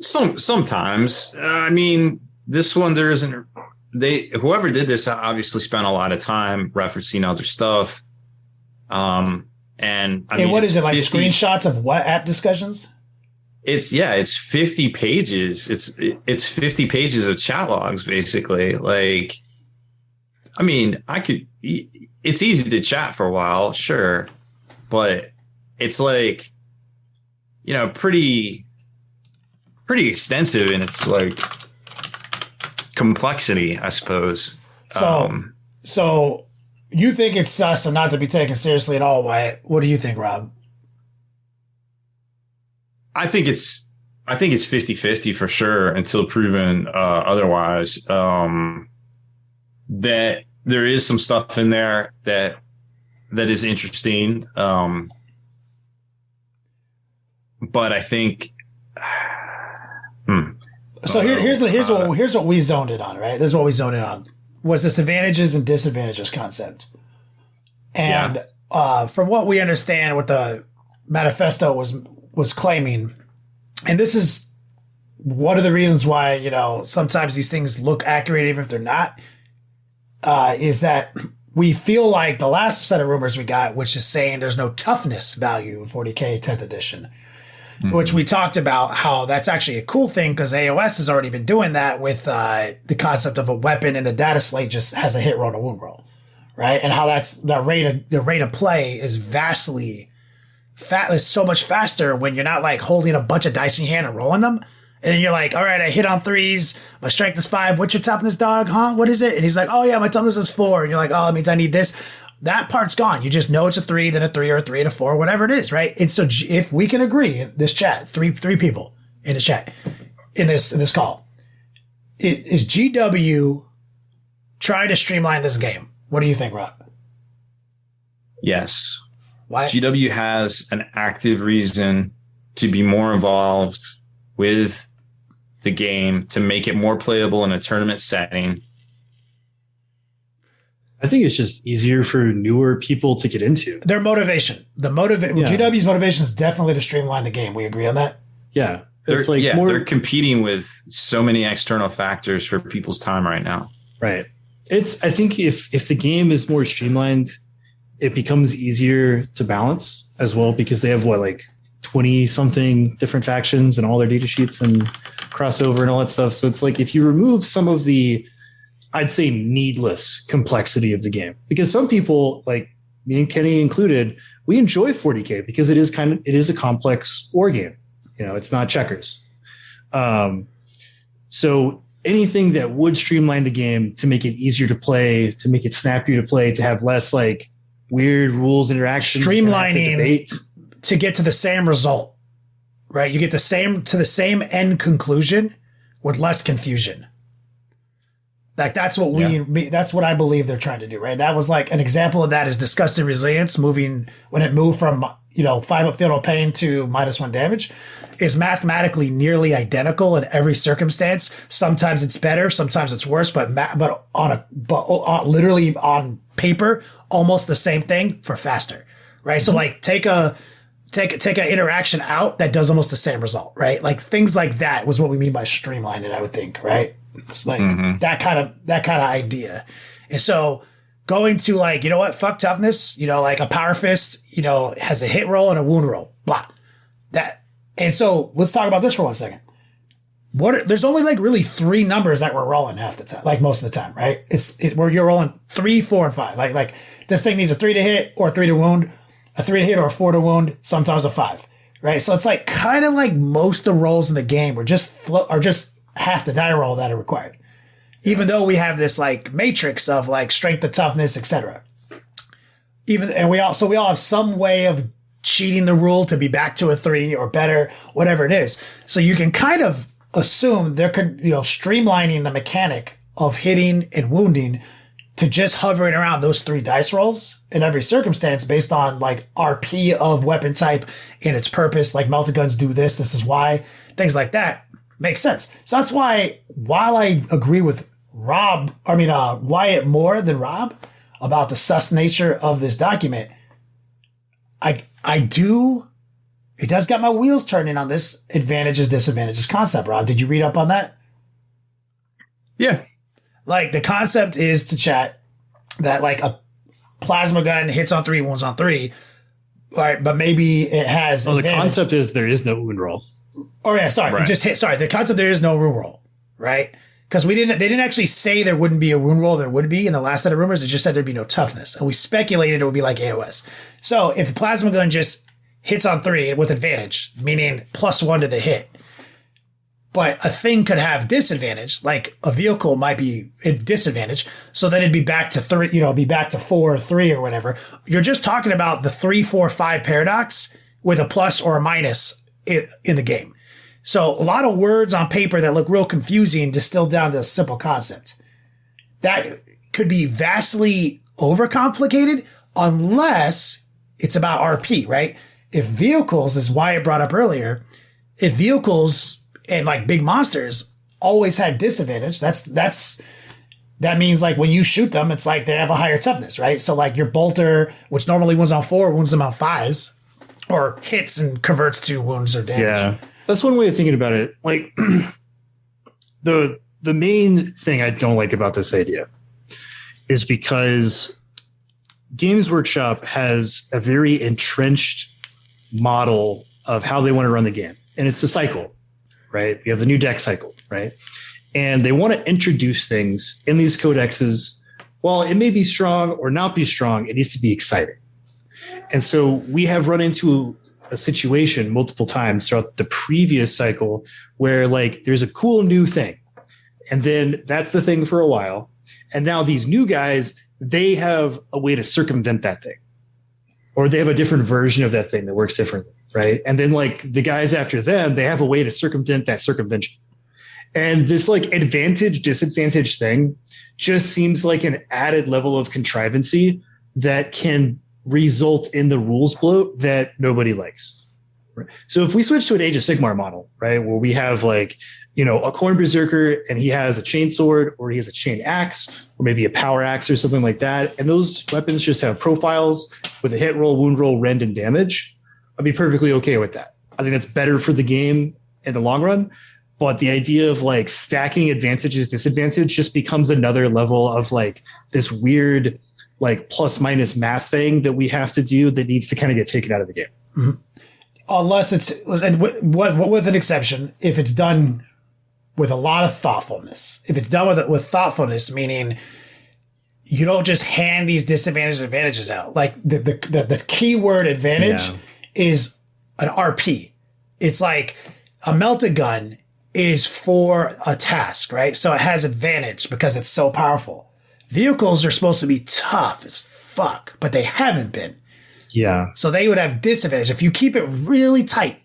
Sometimes. I mean, this one there isn't. Whoever did this obviously spent a lot of time referencing other stuff. And what is it, like 50, screenshots of what app discussions? It's 50 pages. It's 50 pages of chat logs, basically. Like, I mean, it's easy to chat for a while, sure, but it's like, pretty extensive in its like complexity, I suppose. So you think it's sus and not to be taken seriously at all, Wyatt? What do you think, Rob? I think it's 50-50 for sure until proven otherwise. That there is some stuff in there that is interesting. But I think So here's what we zoned in on, right? This is what we zoned in on. Was this advantages and disadvantages concept. And from what we understand, what the manifesto was claiming, and this is one of the reasons why, sometimes these things look accurate even if they're not, is that we feel like the last set of rumors we got, which is saying there's no toughness value in 40K 10th edition, which we talked about how that's actually a cool thing because AOS has already been doing that with the concept of a weapon and the data slate just has a hit roll and a wound roll, right? And how the rate of play is is so much faster when you're not like holding a bunch of dice in your hand and rolling them. And then you're like, all right, I hit on 3s. My strength is 5. What's your toughness, dog? Huh? What is it? And he's like, oh, yeah, my toughness is 4. And you're like, oh, that means I need this. That part's gone. You just know it's a 3, then a 3, or a 3 and a 4, whatever it is, right? And so if we can agree in this chat, three people in the chat, in this call, is GW trying to streamline this game? What do you think, Rob? Yes. Why? GW has an active reason to be more involved with the game to make it more playable in a tournament setting. I think it's just easier for newer people to get into. Their motivation. GW's motivation is definitely to streamline the game. We agree on that? Yeah. They're competing with so many external factors for people's time right now. Right. I think if the game is more streamlined, it becomes easier to balance as well because they have 20 something different factions and all their data sheets and crossover and all that stuff. So it's like if you remove some of the, I'd say, needless complexity of the game, because some people, like me and Kenny included, we enjoy 40K because it is a complex war game. It's not checkers. So anything that would streamline the game to make it easier to play, to make it snappier to play, to have less like weird rules interactions, streamlining to get to the same result, right? You get the same end conclusion with less confusion. Like that's what I believe they're trying to do, right? That was like an example of that is Disgusting Resilience when it moved from 5 fatal pain to -1 damage is mathematically nearly identical in every circumstance. Sometimes it's better, sometimes it's worse, but literally on paper, almost the same thing for faster, right? So like take an interaction out that does almost the same result, right? Like things like that was what we mean by streamlining, I would think, right? It's like that kind of idea. And so going to like, fuck toughness, like a power fist, has a hit roll and a wound roll, blah. That And so let's talk about this for 1 second. There's only like really 3 numbers that we're rolling half the time, like most of the time, right? It's where you're rolling 3, 4, and 5. Like this thing needs a 3 to hit or a 3 to wound, a 3 to hit or a 4 to wound, sometimes a 5, right? So it's like kind of like most of the rolls in the game are just half the die roll that are required. Even though we have this like matrix of like strength to toughness, etc. We all have some way of cheating the rule to be back to a 3 or better, whatever it is. So you can kind of assume there could, streamlining the mechanic of hitting and wounding to just hovering around those 3 dice rolls in every circumstance based on like RP of weapon type and its purpose. Like melted guns do this. This is why. Things like that makes sense. So that's why, while I agree with Wyatt more than Rob about the sus nature of this document, it does got my wheels turning on this advantages, disadvantages concept. Rob, did you read up on that? Yeah. Like the concept is to chat that like a plasma gun hits on 3, wounds on 3, right? But maybe it has. Well, the concept is there is no wound roll. Oh yeah, sorry, Right. it just hit. Sorry, the concept there is no wound roll, right? Because they didn't actually say there wouldn't be a wound roll. There would be in the last set of rumors. It just said there'd be no toughness, and we speculated it would be like AOS. So if a plasma gun just hits on 3 with advantage, meaning +1 to the hit, but a thing could have disadvantage, like a vehicle might be at disadvantage, so then it'd be back to 3, be back to 4 or 3 or whatever. You're just talking about the 3, 4, 5 paradox with a plus or a minus in the game. So a lot of words on paper that look real confusing distilled down to a simple concept. That could be vastly overcomplicated unless it's about RP, right? If vehicles, as Wyatt brought up earlier, if vehicles and like big monsters always had disadvantage, that means like when you shoot them, it's like they have a higher toughness, right? So like your bolter, which normally wounds on 4, wounds them on 5s, or hits and converts to wounds or damage. Yeah. That's one way of thinking about it. Like the main thing I don't like about this idea is because Games Workshop has a very entrenched model of how they want to run the game. And it's a cycle, right? We have the new deck cycle, right? And they want to introduce things in these codexes. While it may be strong or not be strong, it needs to be exciting. And so we have run into a situation multiple times throughout the previous cycle where like there's a cool new thing. And then that's the thing for a while. And now these new guys, they have a way to circumvent that thing. Or they have a different version of that thing that works differently, right? And then like the guys after them, they have a way to circumvent that circumvention. And this like advantage, disadvantage thing just seems like an added level of contrivancy that can result in the rules bloat that nobody likes. Right? So if we switch to an Age of Sigmar model, right, where we have like, a Khorne Berserker and he has a chain sword or he has a chain axe or maybe a power axe or something like that, and those weapons just have profiles with a hit roll, wound roll, rend, and damage, I'd be perfectly okay with that. I think that's better for the game in the long run. But the idea of like stacking advantages, disadvantage just becomes another level of like this weird like plus minus math thing that we have to do that needs to kind of get taken out of the game. Mm-hmm. Unless it's, and with an exception, if it's done with a lot of thoughtfulness. If it's done with thoughtfulness, meaning you don't just hand these disadvantages and advantages out. Like the keyword advantage is an RP. It's like a melted gun is for a task, right? So it has advantage because it's so powerful. Vehicles are supposed to be tough as fuck, but they haven't been. Yeah. So they would have disadvantage. If you keep it really tight,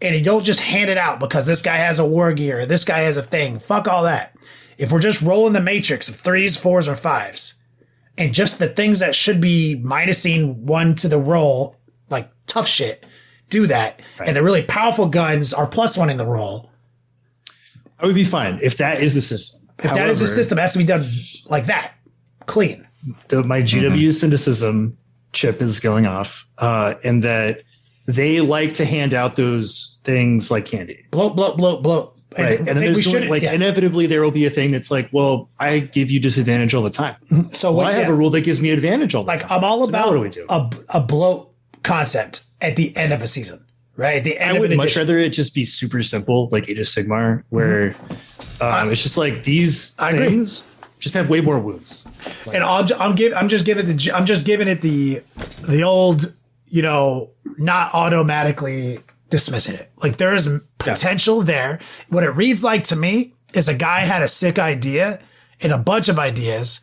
and you don't just hand it out because this guy has a war gear, or this guy has a thing, fuck all that. If we're just rolling the matrix of 3s, 4s, or 5s, and just the things that should be minusing 1 to the roll, like tough shit, do that. Right. And the really powerful guns are +1 in the roll. I would be fine if that is the system. If that is the system, it has to be done like that, clean. My GW cynicism chip is going off, and that they like to hand out those things like candy. Bloat. Right. And then there's inevitably there will be a thing that's like, well, I give you disadvantage all the time. So I have a rule that gives me advantage all the time. I'm all about what do we do? a bloat concept at the end of a season. right? The end I of would an much edition. rather it just be super simple, like Age of Sigmar, where it's just like these I agree. things just have way more wounds. And I'm just giving it the old, not automatically dismissing it. Like there is potential there. What it reads like to me is a guy had a sick idea and a bunch of ideas,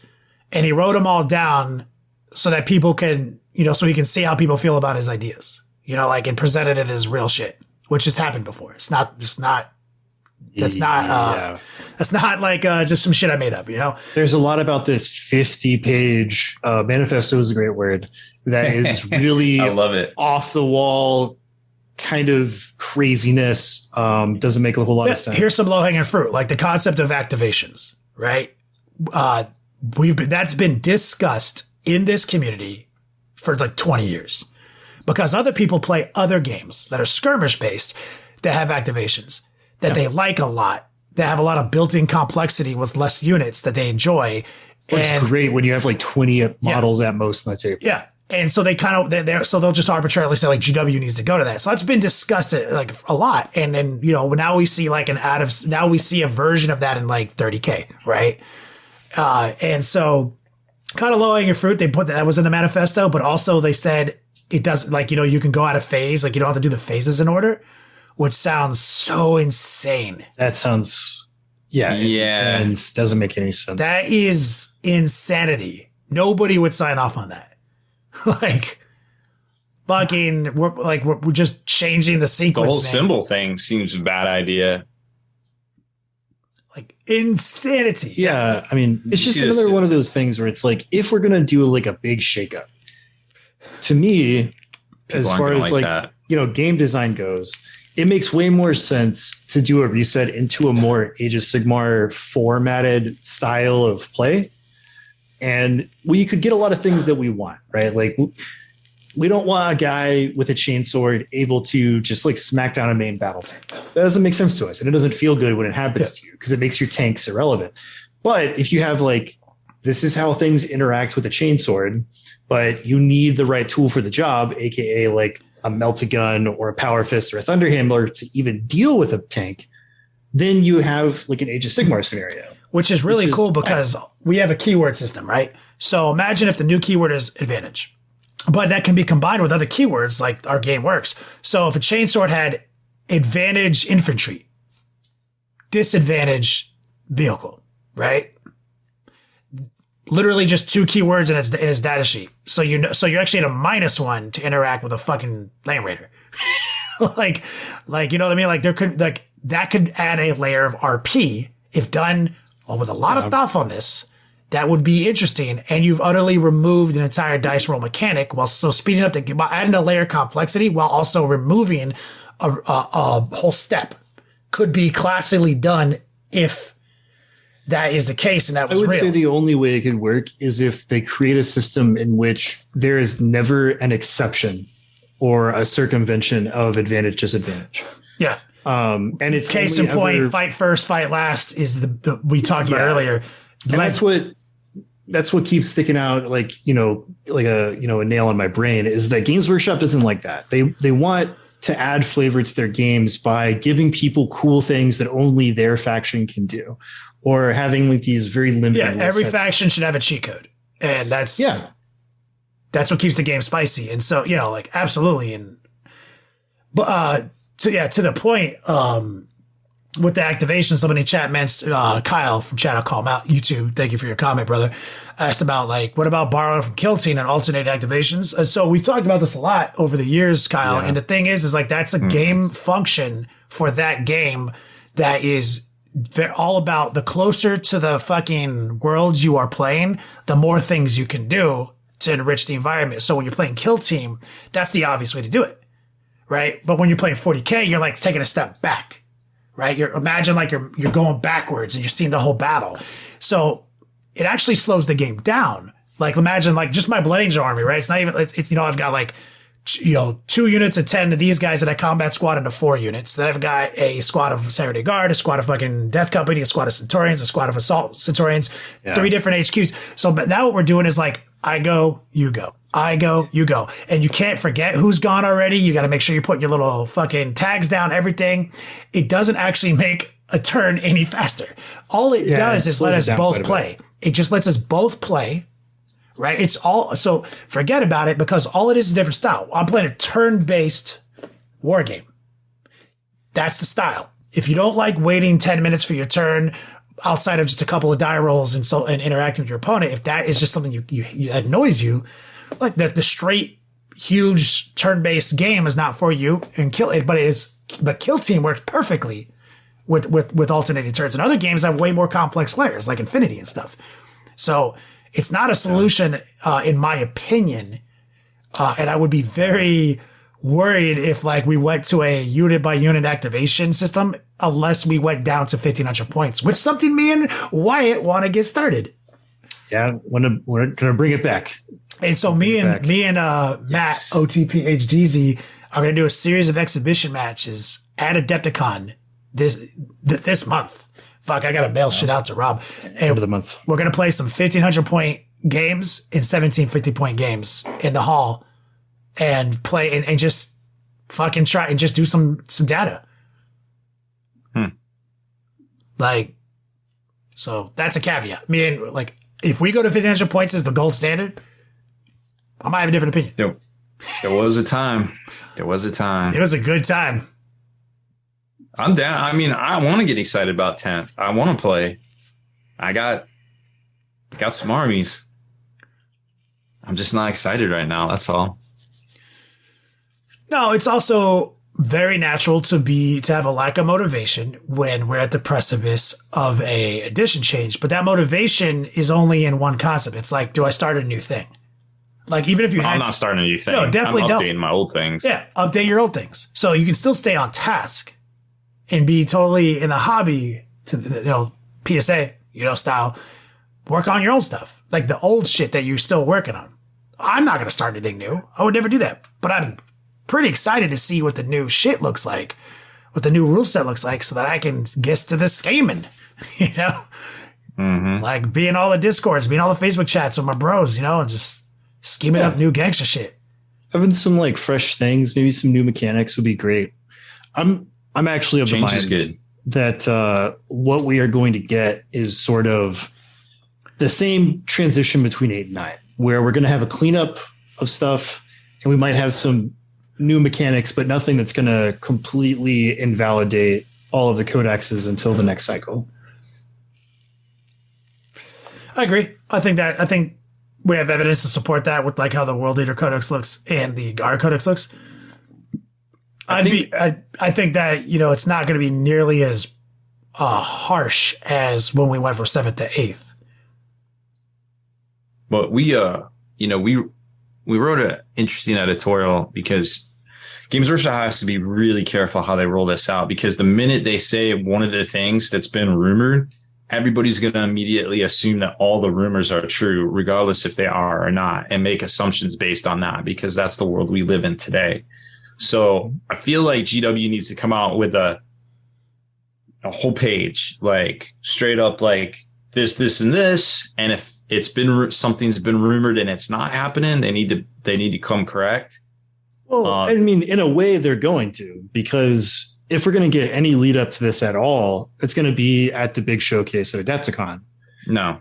and he wrote them all down so that people can, so he can see how people feel about his ideas, and presented it as real shit, which has happened before. That's not like just some shit I made up, There's a lot about this 50-page manifesto is a great word that is really I love it. off the wall kind of craziness. Doesn't make a whole lot of sense. Here's some low hanging fruit, like the concept of activations, right? That's been discussed in this community for like 20 years because other people play other games that are skirmish based that have activations that they like a lot, that have a lot of built-in complexity with less units that they enjoy. It's great when you have like 20 models at most on the table. Yeah. And so so they'll just arbitrarily say like GW needs to go to that. So that's been discussed like a lot. And then, now we see like now we see a version of that in like 30K, right? And so kind of low hanging fruit. They put that was in the manifesto, but also they said it doesn't like, you can go out of phase. Like you don't have to do the phases in order, which sounds so insane. That sounds, and doesn't make any sense. That is insanity. Nobody would sign off on that. Like, fucking, we're just changing the sequence. The whole symbol thing seems a bad idea. Like insanity. Yeah, I mean, it's just another one of those things where it's like, if we're gonna do like a big shakeup, to me, as far as like game design goes, it makes way more sense to do a reset into a more Age of Sigmar formatted style of play. And we could get a lot of things that we want, right? Like we don't want a guy with a chainsword able to just like smack down a main battle tank. That doesn't make sense to us. And it doesn't feel good when it happens to you because it makes your tanks irrelevant. But if you have like, this is how things interact with a chainsword, but you need the right tool for the job, AKA like a melt-a-gun or a power fist or a thunder handler to even deal with a tank, then you have like an Age of Sigmar scenario. Which is really cool because we have a keyword system, right? So imagine if the new keyword is advantage, but that can be combined with other keywords like our game works. So if a chainsword had advantage infantry, disadvantage vehicle, right? Literally just two keywords in his data sheet. So you're actually at a -1 to interact with a fucking Land Raider. like you know what I mean? Like that could add a layer of RP if done with a lot of thoughtfulness. That would be interesting. And you've utterly removed an entire dice roll mechanic while still speeding up by adding a layer of complexity while also removing a whole step. Could be classically done if that is the case and that was real. I would say the only way it could work is if they create a system in which there is never an exception or a circumvention of advantage disadvantage. Yeah. And it's case in point, fight first, fight last is the we talked about earlier. And that's what keeps sticking out, like a nail in my brain, is that Games Workshop doesn't like that. They want to add flavor to their games by giving people cool things that only their faction can do, or having like these very limited. Yeah, every faction should have a cheat code, and that's what keeps the game spicy. And so absolutely, but to the point, with the activation, somebody in chat mentioned, Kyle from chat, I'll call him out, YouTube, thank you for your comment, brother, asked about what about borrowing from Kill Team and alternate activations? So we've talked about this a lot over the years, Kyle, and the thing is that's a game function for that game that is all about the closer to the fucking worlds you are playing, the more things you can do to enrich the environment. So when you're playing Kill Team, that's the obvious way to do it. Right. But when you're playing 40K, you're like taking a step back, right? Imagine you're going backwards and you're seeing the whole battle. So it actually slows the game down. Like imagine just my Blood Angel army, right? It's not even, it's I've got 2 units of 10 of these guys in a combat squad into 4 units. Then I've got a squad of Saturday Guard, a squad of fucking Death Company, a squad of Centurions, a squad of Assault Centurions, 3 different HQs. So, but now what we're doing is I go, you go. I go, you go. And you can't forget who's gone already. You got to make sure you're putting your little fucking tags down, everything. It doesn't actually make a turn any faster. All it does is let us both play. It just lets us both play, right? It's all, so forget about it because all it is a different style. I'm playing a turn-based war game. That's the style. If you don't like waiting 10 minutes for your turn outside of just a couple of die rolls and interacting with your opponent, if that is just something that annoys you, like the straight huge turn-based game is not for you, and but Kill Team works perfectly with alternating turns. And other games have way more complex layers like Infinity and stuff. So it's not a solution, in my opinion. And I would be very worried if like we went to a unit by unit activation system, unless we went down to 1,500 points, which is something me and Wyatt want to get started. Yeah, we're gonna bring it back. And so me and Matt, OTP HGZ, are going to do a series of exhibition matches at Adepticon this month. Fuck, I got to mail shit out to Rob. End of the month. We're going to play some 1,500 point games and 1,750 point games in the hall and play and just fucking try and just do some data. Like, so that's a caveat. I mean, like, if we go to 1,500 points as the gold standard, I might have a different opinion. There was a time. There was a time. It was a good time. I'm down. I mean, I want to get excited about 10th. I want to play. I got some armies. I'm just not excited right now. That's all. No, it's also very natural to have a lack of motivation when we're at the precipice of a edition change. But that motivation is only in one concept. It's like, do I start a new thing? Like, even if I'm not starting a new thing. No, definitely I'm don't. updating my old things. Yeah, update your old things. So you can still stay on task and be totally in the hobby to the, PSA, style. Work on your own stuff. Like the old shit that you're still working on. I'm not going to start anything new. I would never do that. But I'm pretty excited to see what the new shit looks like, what the new rule set looks like, so that I can guess to the scheming, Like being all the Discords, being all the Facebook chats with my bros, and just scheming up new gangster shit. Having some like fresh things, maybe some new mechanics would be great. I'm actually of the mind that what we are going to get is sort of the same transition between 8 and 9, where we're going to have a cleanup of stuff and we might have some new mechanics, but nothing that's going to completely invalidate all of the codexes until the next cycle. I agree. I think we have evidence to support that with like how the World Leader Codex looks and the Guard Codex looks. I think that, it's not going to be nearly as harsh as when we went from 7th to 8th. But we wrote an interesting editorial because Games Workshop has to be really careful how they roll this out, because the minute they say one of the things that's been rumored, everybody's going to immediately assume that all the rumors are true, regardless if they are or not, and make assumptions based on that, because that's the world we live in today. So I feel like GW needs to come out with a whole page, like straight up, like this, and this. And if something's been rumored and it's not happening, they need to come correct. Well, I mean, in a way they're going to, because if we're going to get any lead up to this at all, it's going to be at the big showcase at Adepticon. No.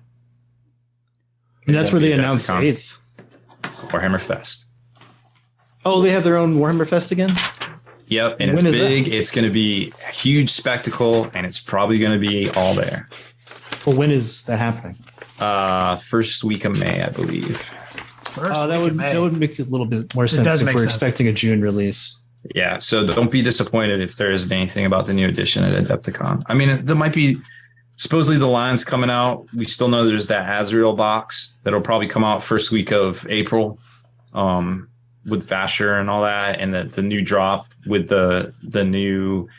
And that's where they announced 8th. Warhammer Fest. Oh, they have their own Warhammer Fest again? Yep, and it's big. It's going to be a huge spectacle, and it's probably going to be all there. Well, when is that happening? First week of May, I believe. That would make a little bit more sense if we're expecting a June release. Yeah, so don't be disappointed if there isn't anything about the new edition at Adepticon. I mean, there might be supposedly the line's coming out. We still know there's that Azrael box that'll probably come out first week of April, with Vasher and all that, and the new drop with the new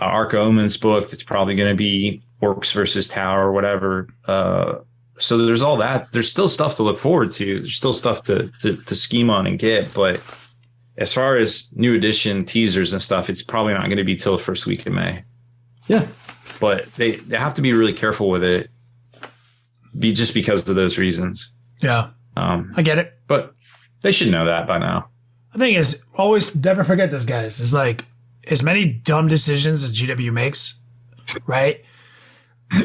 Arc of Omens book. It's probably going to be Orcs versus Tower or whatever. So there's all that. There's still stuff to look forward to. There's still stuff to scheme on and get. But as far as new edition teasers and stuff, it's probably not going to be till the first week of May. Yeah. But they have to be really careful with it, just because of those reasons. Yeah. I get it. But They should know that by now. The thing is, always never forget this, guys. Is like as many dumb decisions as GW makes, right?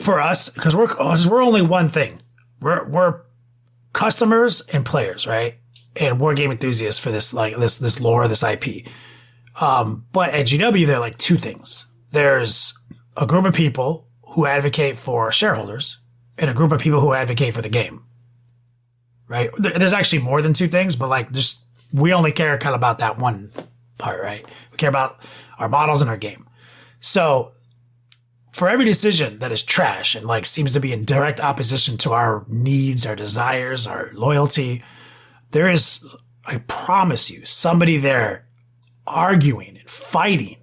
For us, because we're only one thing. We're customers and players, right? And wargame enthusiasts for this this lore, this IP. But at GW, there are like two things. There's a group of people who advocate for shareholders and a group of people who advocate for the game. Right? There's actually more than two things, but like just we only care kind of about that one part, right? We care about our models and our game. So for every decision that is trash and like seems to be in direct opposition to our needs, our desires, our loyalty, there is, I promise you, somebody there arguing and fighting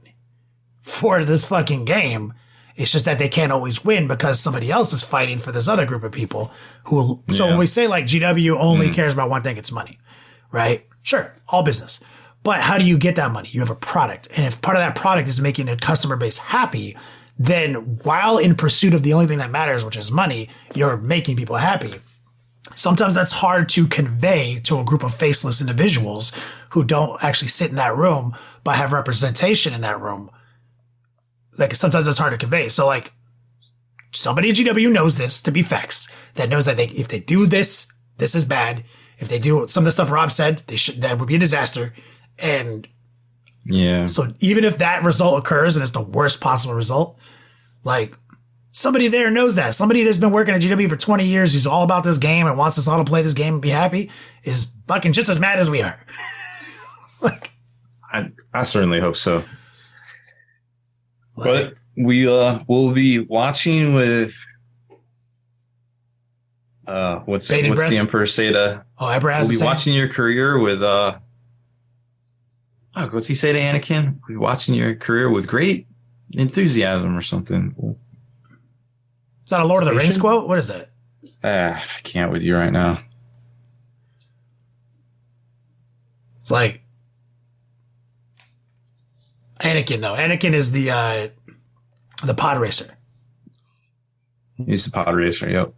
for this fucking game. It's just that they can't always win because somebody else is fighting for this other group of people who, so when we say like GW only cares about one thing, it's money, right? Sure. All business. But how do you get that money? You have a product. And if part of that product is making a customer base happy, then while in pursuit of the only thing that matters, which is money, you're making people happy. Sometimes that's hard to convey to a group of faceless individuals who don't actually sit in that room, but have representation in that room. Like sometimes that's hard to convey. So like somebody at GW knows this to be facts, that knows that if they do this, this is bad. If they do some of the stuff Rob said, that would be a disaster. And yeah, so even if that result occurs and it's the worst possible result, like somebody there knows that. Somebody that's been working at GW for 20 years who's all about this game and wants us all to play this game and be happy is fucking just as mad as we are. Like, I certainly hope so. But we will be watching with what's the Emperor say to? Oh, Emperor has we'll be watching your career with what's he say to Anakin? We'll be watching your career with great enthusiasm or something. Is that a Lord of the Rings quote? What is that? I can't with you right now. It's like Anakin, though. Anakin is the pod racer. He's the pod racer, yep.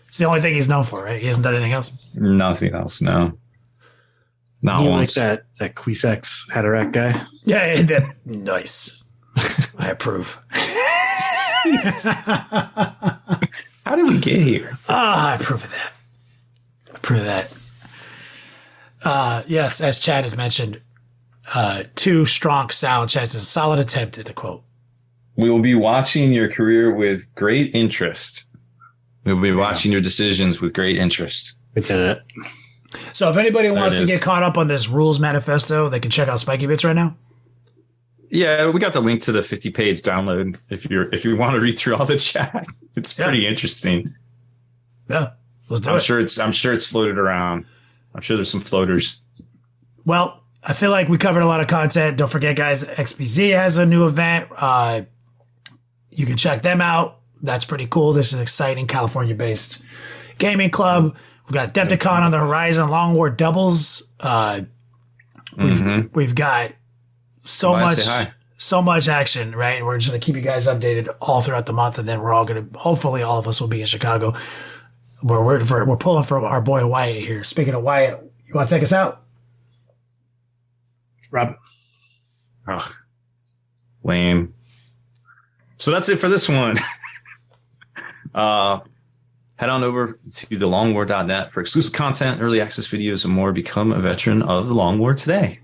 It's the only thing he's known for, right? He hasn't done anything else? Nothing else, no. Not once. Like that Quisex Hatterack guy? Yeah, nice. I approve. How did we get here? I approve of that. Yes, as Chad has mentioned, two strong sound. Chad says, solid attempt at the quote. We will be watching your career with great interest. We will be watching your decisions with great interest. We did it. So if anybody wants to get caught up on this rules manifesto, they can check out Spiky Bits right now. Yeah, we got the link to the 50-page download if you want to read through all the chat. It's pretty interesting. Yeah, let's do it. I'm sure it's floated around. I'm sure there's some floaters. Well, I feel like we covered a lot of content. Don't forget, guys, XBZ has a new event. You can check them out. That's pretty cool. This is an exciting California-based gaming club. We've got Adepticon on the horizon, Long War doubles. We've got so much action, right? We're just going to keep you guys updated all throughout the month, and then we're all going to, hopefully all of us will be in Chicago. We're pulling for our boy Wyatt here. Speaking of Wyatt, you want to take us out? Rob. Oh, lame. So that's it for this one. Head on over to thelongwar.net for exclusive content, early access videos, and more. Become a veteran of the Long War today.